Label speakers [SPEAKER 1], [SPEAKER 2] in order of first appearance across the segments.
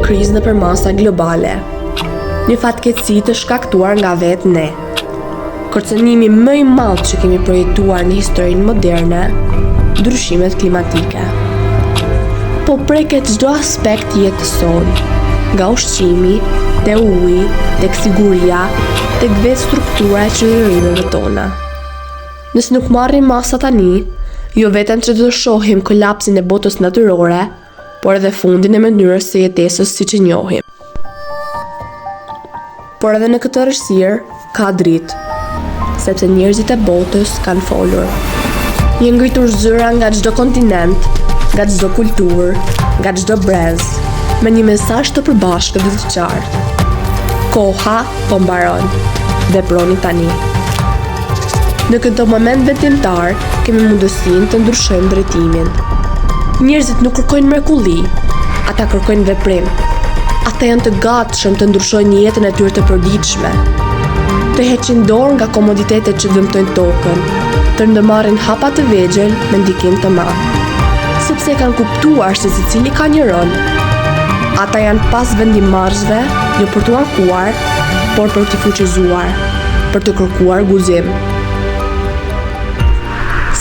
[SPEAKER 1] krizë nëpër masa globale. Një fatkeqësi të shkaktuar nga vetë ne. Kërcënimi më i madh që kemi projektuar në historinë moderne, ndryshimet klimatike. Po preket çdo aspekt jetës sonë, nga ushqimi, te uji, tek siguria, tek vetë struktura e qeverimeve tona. Nëse nuk marrim masa tani, jo vetëm që do të shohim kolapsin e botës natyrore, por edhe fundin e mënyrës së jetesës siç e njohim. Por edhe në këtë rëshirë ka dritë, sepse njerëzit e botës kanë folur. Një ngritur zyra nga çdo kontinent, nga çdo kulturë, nga çdo brez, me një mesazh të përbashkët dhe të qartë. Koha po mbaron, veproni tani. Në këtë moment vendimtar, kemi mundësinë të ndryshojmë drejtimin. Njerëzit nuk kërkojnë mrekulli, ata kërkojnë veprim. Ata janë të gatshëm të ndryshojnë jetën e tyre të përditshme, të heqin dorë nga komoditetet që dëmtojnë tokën, të ndërmarrin hapa të vegjël me ndikim të madh. Sepse kanë kuptuar se secili ka një rol. Ata janë pas vendimarrësve, jo për t'u ankuar, por për t'i fuqizuar, për të kërkuar guzim.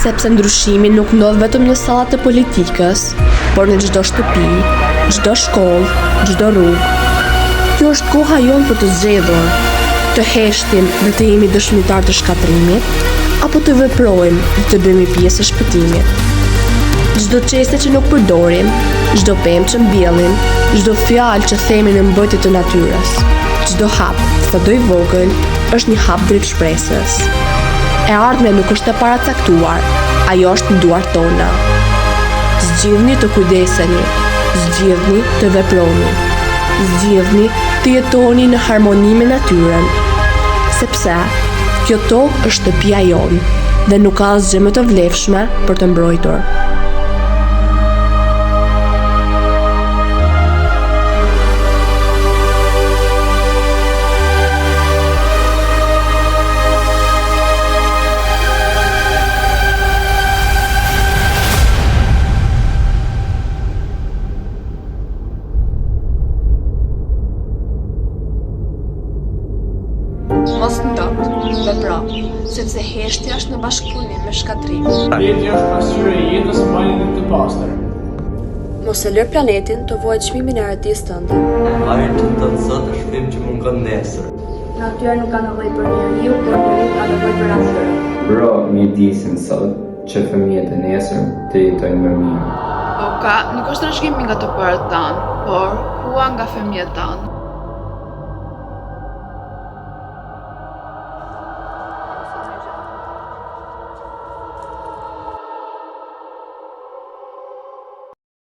[SPEAKER 1] Sepse ndryshimi nuk ndodh vetëm në sallat e politikës, por në çdo shtëpi, çdo shkollë, çdo rrugë. Kjo është koha jonë për të zgjedhur, të heshtim dhe të jemi dëshmitar të shkatrimit, apo të veprojmë dhe të bëhemi pjesë e shpëtimit. Çdo çeste që nuk përdorim, çdo pemë që mbjellim, çdo fjalë që themi në mbrojtje të natyrës, çdo hap, sado i vogël, është një hap drejt shpresës. E ardhmja nuk është e paracaktuar, ajo është në duart tona. Zgjidhni të kujdeseni, zgjidhni të veproni, zgjidhni të jetoni në harmoni me natyrën, sepse kjo tokë është shtëpia jonë dhe nuk ka asgjë më të vlefshme për të mbrojtur. Mos ndot, vepro, sepse heshtja është në bashkëpunim me shkatrim.
[SPEAKER 2] Planeti është pasqyrë e jetës, mbajini të pastër.
[SPEAKER 1] Mos e lër planetin të vuajë çmimin e artisë tënde.
[SPEAKER 3] Ajër që të sot është shpim që mungon nesër.
[SPEAKER 4] Natyra nuk ka nevojë për njeriu, por njeriu ka nevojë për natyrën.
[SPEAKER 5] Bro, mjedisin sot që fëmijët e nesër të jetojnë më mirë.
[SPEAKER 6] Oka, nuk është rrëshqimi nga të parët tanë, por hua nga fëmijët tanë.